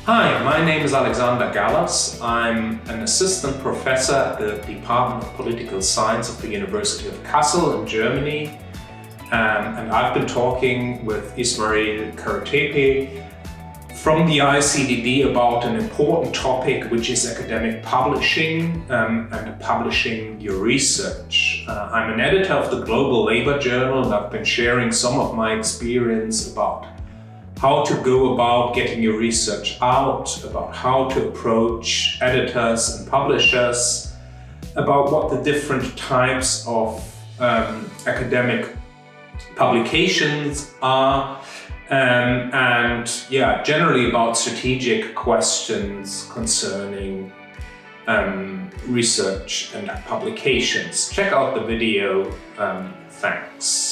Hi, my name is Alexander Gallas. I'm an assistant professor at the Department of Political Science of the University of Kassel in Germany. And I've been talking with Ismail Karatepe from the ICDD about an important topic, which is academic publishing and publishing your research. I'm an editor of the Global Labor Journal, and I've been sharing some of my experience about how to go about getting your research out, about how to approach editors and publishers, about what the different types of academic publications are, and generally about strategic questions concerning research and publications. Check out the video. Thanks.